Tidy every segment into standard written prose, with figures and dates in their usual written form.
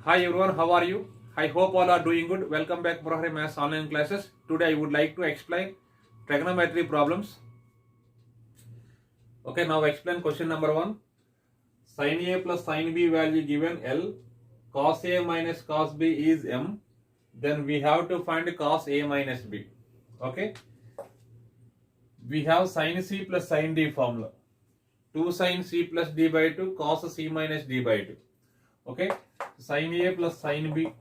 Hi everyone, how are you? I hope all are doing good. Welcome back to Murari Maths online classes. Today I would like to explain trigonometry problems. Okay, now explain question number 1. Sin A plus sin B value given L, cos A minus cos B is M. Then we have to find cos A minus B. Okay, we have sin C plus sin D formula. 2 sin C plus D by 2 cos C minus D by 2. Okay, sin A plus sin B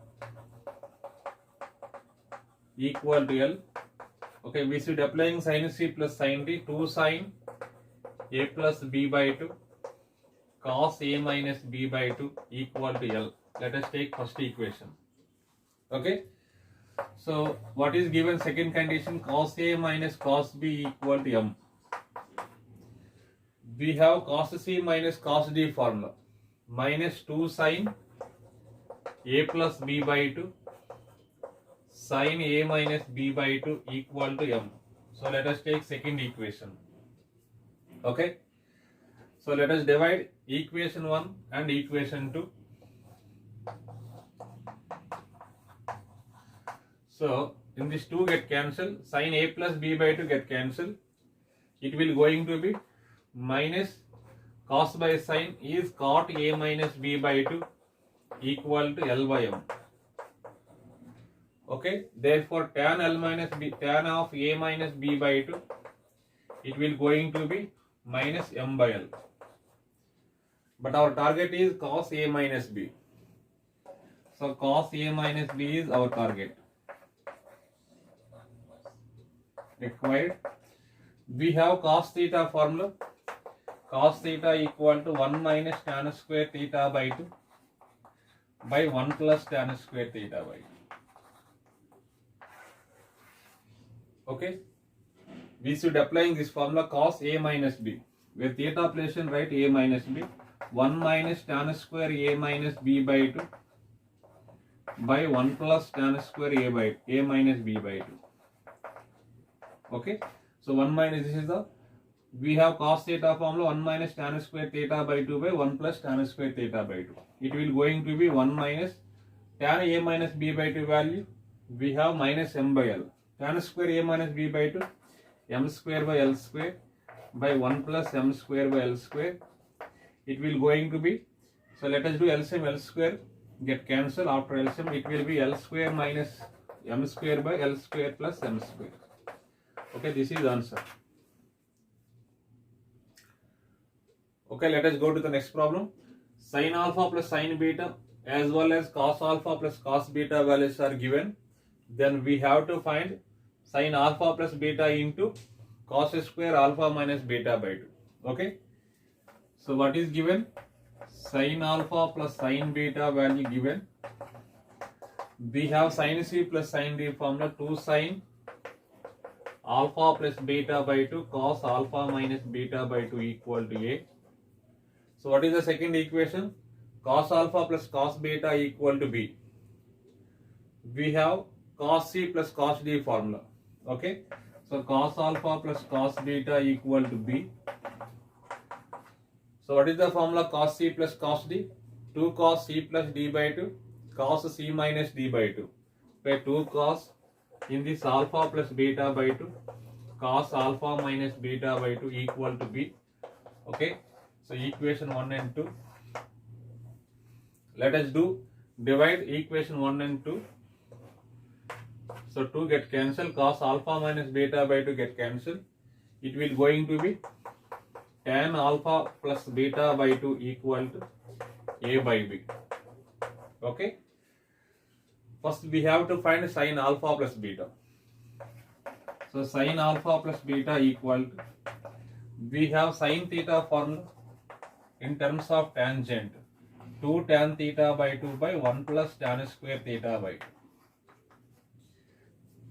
equal to L. Okay, we should applying sin C plus sin D, 2 sin A plus B by 2 cos A minus B by 2 equal to L. Let us take first equation. Okay, so what is given second condition? Cos A minus cos B equal to M. We have cos C minus cos D formula, minus 2 sin A plus B by 2 sin A minus B by 2 equal to M. So let us take second equation. Okay, so let us divide equation 1 and equation 2. So in this 2 get cancelled, sin A plus B by 2 get cancelled. It will going to be minus cos by sin is cot A minus B by 2 equal to L by M. Okay, therefore tan L minus B, tan of A minus B by 2, it will going to be minus M by L. But our target is cos A minus B. So cos A minus B is our target. Required. We have cos theta formula. Cos theta equal to 1 minus tan square theta by 2 by 1 plus tan square theta by 2. Okay, we should applying this formula cos A minus B. Where theta placed, write A minus B. 1 minus tan square A minus B by 2 by 1 plus tan square A minus B by 2. Okay, so 1 minus, this is the, we have cos theta formula 1 minus tan square theta by 2 by 1 plus tan square theta by 2. It will going to be 1 minus tan A minus B by 2 value. We have minus M by L. Tan square A minus B by 2, M square by L square by 1 plus M square by L square. It will going to be, so let us do LCM, L square get cancelled. After LCM it will be L square minus M square by L square plus M square. Okay, this is answer. Okay, let us go to the next problem. Sin alpha plus sin beta as well as cos alpha plus cos beta values are given. Then we have to find sin alpha plus beta into cos square alpha minus beta by 2. Okay, so what is given? Sin alpha plus sin beta value given. We have sin C plus sin D formula, 2 sin alpha plus beta by 2 cos alpha minus beta by 2 equal to A. So what is the second equation? Cos alpha plus cos beta equal to B. We have cos C plus cos D formula. Okay, so cos alpha plus cos beta equal to B. So what is the formula? Cos C plus cos D, 2 cos C plus D by 2 cos C minus D by 2 by 2 cos in this alpha plus beta by 2 cos alpha minus beta by 2 equal to B. Okay, so equation 1 and 2. Let us do divide equation 1 and 2. So 2 get cancelled, cos alpha minus beta by 2 get cancelled. It will going to be tan alpha plus beta by 2 equal to A by B. Okay, first we have to find sin alpha plus beta. So sin alpha plus beta equal to, we have sin theta formula in terms of tangent, 2 tan theta by 2 by 1 plus tan square theta by 2.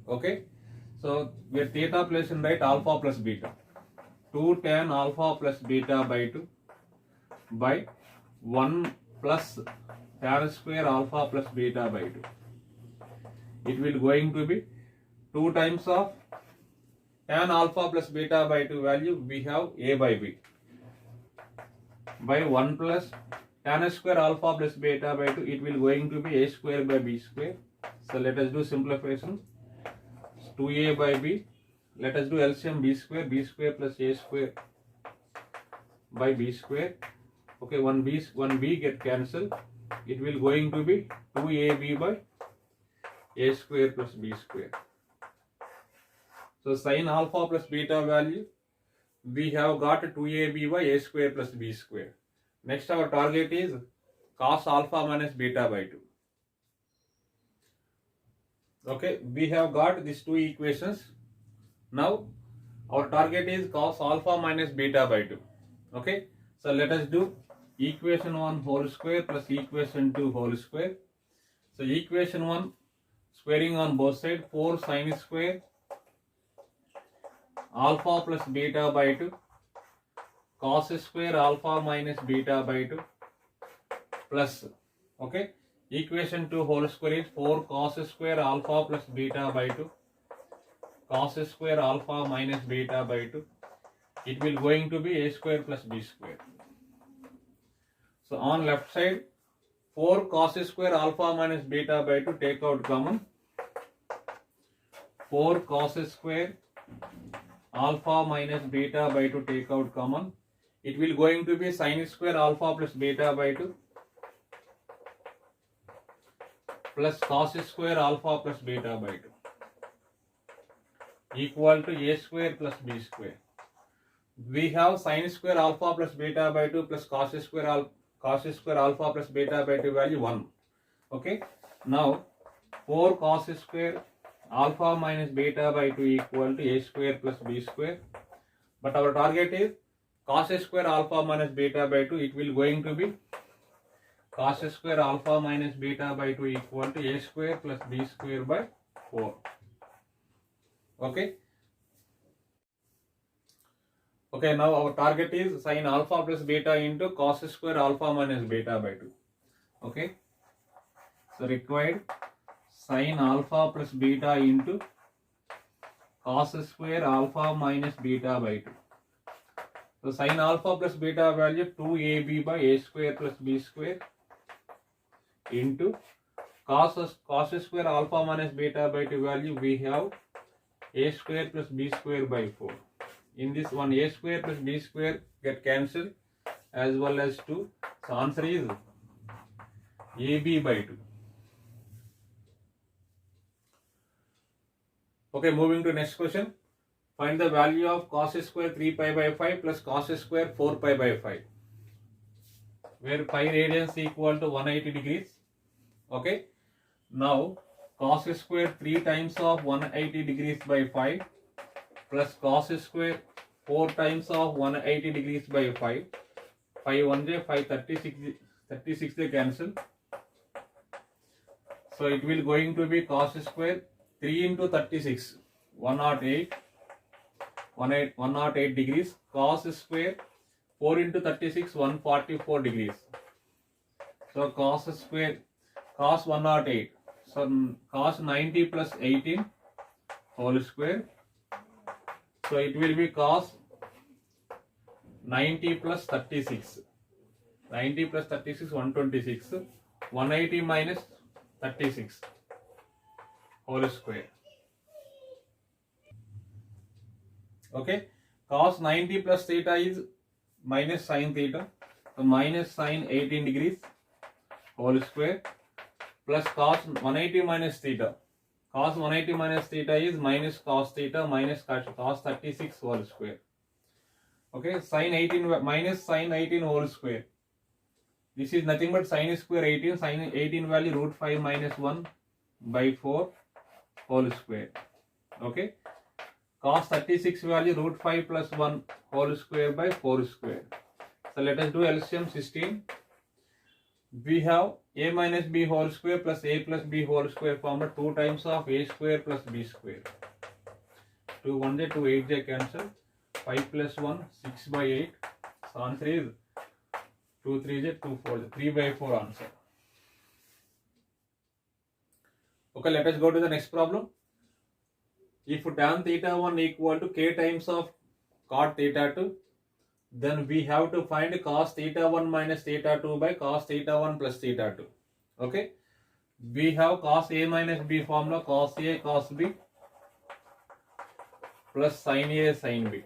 Okay, so where theta placed in right, alpha plus beta, 2 tan alpha plus beta by 2 by 1 plus tan square alpha plus beta by 2. It will going to be 2 times of tan alpha plus beta by 2 value, we have A by B by 1 plus tan square alpha plus beta by 2, it will going to be a square by b square. So let us do simplification. 2a by b. Let us do LCM b square plus a square by b square. Okay, one b get cancelled. It will going to be 2ab by a square plus b square. So sin alpha plus beta value, we have got 2ab by a square plus b square. Next our target is cos alpha minus beta by 2. Okay, we have got these two equations. Now our target is cos alpha minus beta by 2. Okay, so let us do equation 1 whole square plus equation 2 whole square. So equation 1 squaring on both sides, 4 sin square alpha plus beta by 2 cos square alpha minus beta by 2 plus, okay, equation 2 whole square is 4 cos square alpha plus beta by 2 cos square alpha minus beta by 2. It will going to be a square plus b square. So on left side, 4 cos square alpha minus beta by 2, take out common. 4 cos square alpha minus beta by 2, take out common. It will going to be sin square alpha plus beta by 2 plus cos square alpha plus beta by 2 equal to a square plus b square. We have sin square alpha plus beta by 2 plus cos square alpha plus beta by 2 value 1. Okay. Now 4 cos square alpha minus beta by 2 equal to a square plus b square. But our target is cos square alpha minus beta by 2. It will going to be cos square alpha minus beta by 2 equal to a square plus b square by 4. Okay. Okay, now our target is sin alpha plus beta into cos square alpha minus beta by 2. Okay. So required sin alpha plus beta into cos square alpha minus beta by 2. So sin alpha plus beta value 2ab by a square plus b square into cos square alpha minus beta by 2 value we have a square plus b square by 4. In this one, a square plus b square get cancelled as well as 2. So answer is ab by 2. Okay, moving to next question. Find the value of cos square 3 pi by 5 plus cos square 4 pi by 5, where pi radians equal to 180 degrees. Okay. Now cos square 3 times of 180 degrees by 5 plus cos square 4 times of 180 degrees by 5. 5 1 j 5 36 they cancel. So it will going to be cos square 3 into 36 108 degrees, cos square 4 into 36 144 degrees. So cos square cos 108, so cos 90 plus 18 whole square. So it will be cos 90 plus 36. 90 plus 36 126. 180 minus 36 whole square. Okay. Cos 90 plus theta is minus sin theta. So minus sin 18 degrees whole square plus cos 180 minus theta. Cos 180 minus theta is minus cos theta minus cos 36 whole square. Okay, sin 18 minus sin 18 whole square. This is nothing but sin square 18. Sin 18 value root 5 minus 1 by 4 whole square. Okay, cos 36 value root 5 plus 1 whole square by 4 square. So let us do LCM 16. We have a minus b whole square plus a plus b whole square formed 2 times of a square plus b square. 2 1 j 2 8 j cancel. 5 plus 1 6 by 8. So answer is 2 3 j 2 4 j 3 by 4 answer. Okay, let us go to the next problem. If tan theta 1 equal to k times of cot theta 2, then we have to find cos theta 1 minus theta 2 by cos theta 1 plus theta 2. Okay, we have cos A minus B formula, cos A cos B plus sin A sin B.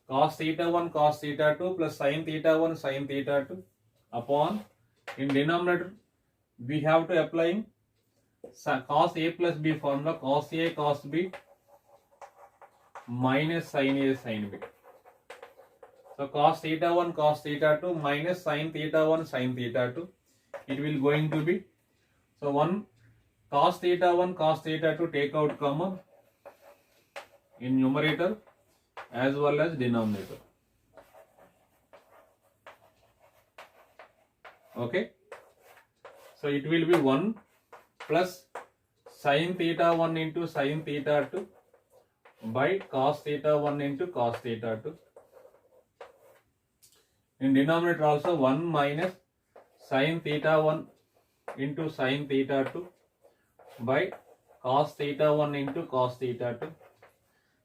Cos theta 1 cos theta 2 plus sin theta 1 sin theta 2 upon, in denominator we have to applying cos A plus B formula, cos A cos B minus sin A sin B. So cos theta 1 cos theta 2 minus sin theta 1 sin theta 2, it will going to be, so 1 cos theta 1 cos theta 2 take out common in numerator as well as denominator. Okay, so it will be 1 plus sin theta 1 into sin theta 2 by cos theta 1 into cos theta 2. In denominator also 1 minus sin theta 1 into sin theta 2 by cos theta 1 into cos theta 2.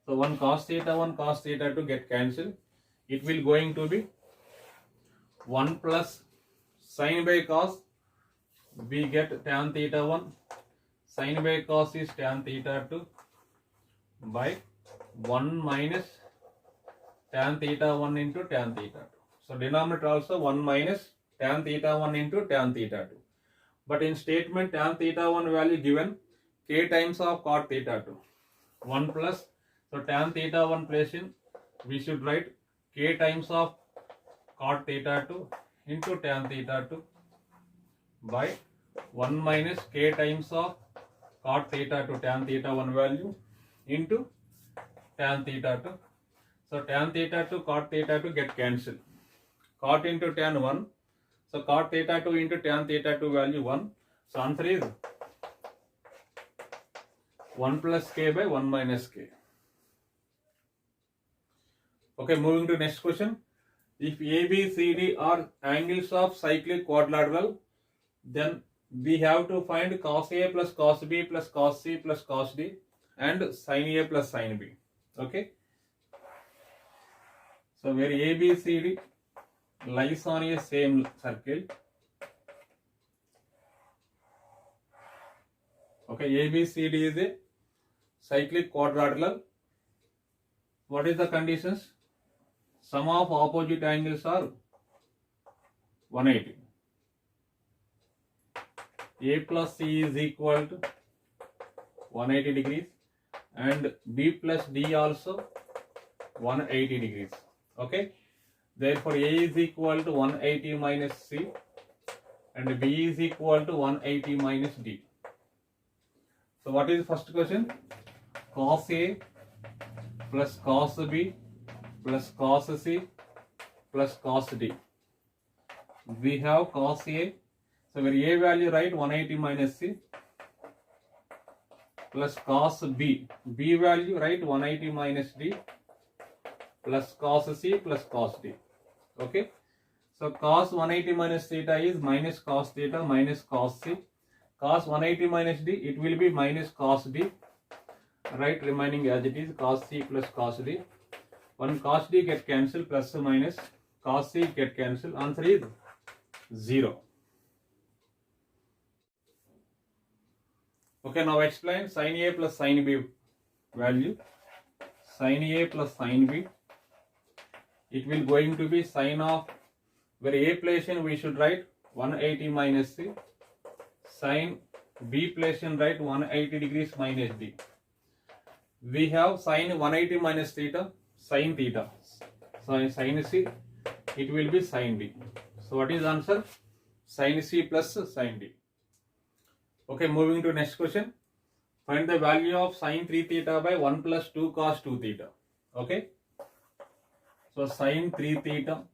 So 1 cos theta 2 get cancelled. It will going to be 1 plus sin by cos, we get tan theta 1, sin by cos is tan theta 2 by 1 minus tan theta 1 into tan theta 2. So denominator also 1 minus tan theta 1 into tan theta 2. But in statement tan theta 1 value given k times of cot theta 2. 1 plus, so tan theta 1 place in, we should write k times of cot theta 2 into tan theta 2 by 1 minus k times of cot theta 2 tan theta 1 value into tan theta 2. So tan theta 2 cot theta 2 get cancelled. Cot into tan 1. So cot theta 2 into tan theta 2 value 1. So answer is 1 plus k by 1 minus k. Okay, moving to next question. If A, B, C, D are angles of cyclic quadrilateral, then we have to find cos A plus cos B plus cos C plus cos D and sin A plus sin B. Okay. So where A, B, C, D lies on a same circle. Okay, A, B, C, D is a cyclic quadrilateral. What is the conditions? Sum of opposite angles are 180. A plus C is equal to 180 degrees and B plus D also 180 degrees. Okay. Therefore, A is equal to 180 minus C and B is equal to 180 minus D. So, what is the first question? Cos A plus cos B plus cos C plus cos D. We have cos A. So, where A value write 180 minus C plus cos B. B value write 180 minus D plus cos C plus cos D. Okay. So cos 180 minus theta is minus cos theta minus cos C. Cos 180 minus D, it will be minus cos D. Right, remaining as it is cos C plus cos D. One cos D get cancelled, plus or minus cos C get cancelled. Answer is 0. Okay, now explain sin A plus sin B value. Sin A plus sin B, it will going to be sin of, where A place in we should write 180 minus C, sin B place in write 180 degrees minus D. We have sin 180 minus theta, sin theta. So sin C, it will be sin D. So what is answer? Sin C plus sin D. Okay, moving to next question. Find the value of sin 3 theta by 1 plus 2 cos 2 theta. Okay. So sin 3 theta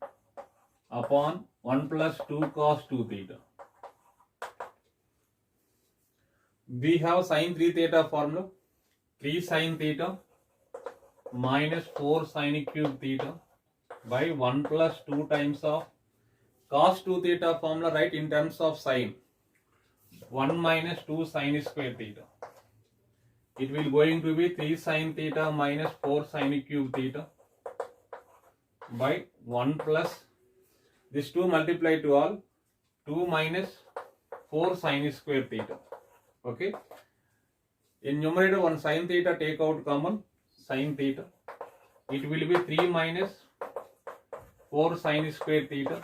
upon 1 plus 2 cos 2 theta. We have sin 3 theta formula. 3 sin theta minus 4 sin cube theta by 1 plus 2 times of cos 2 theta formula, right, in terms of sin. 1 minus 2 sin square theta. It will going to be 3 sin theta minus 4 sin cube theta by 1 plus this 2 multiply to all 2 minus 4 sin square theta. Okay. In numerator, one sin theta take out common, sin theta. It will be 3 minus 4 sin square theta.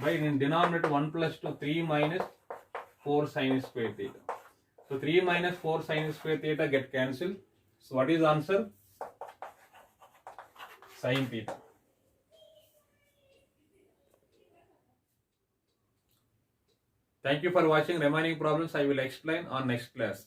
Right. In denominator 1 plus 2, 3 minus 4 sin square theta. So 3 minus 4 sin square theta get cancelled. So what is answer? Sin theta. Thank you for watching. Remaining problems I will explain on next class.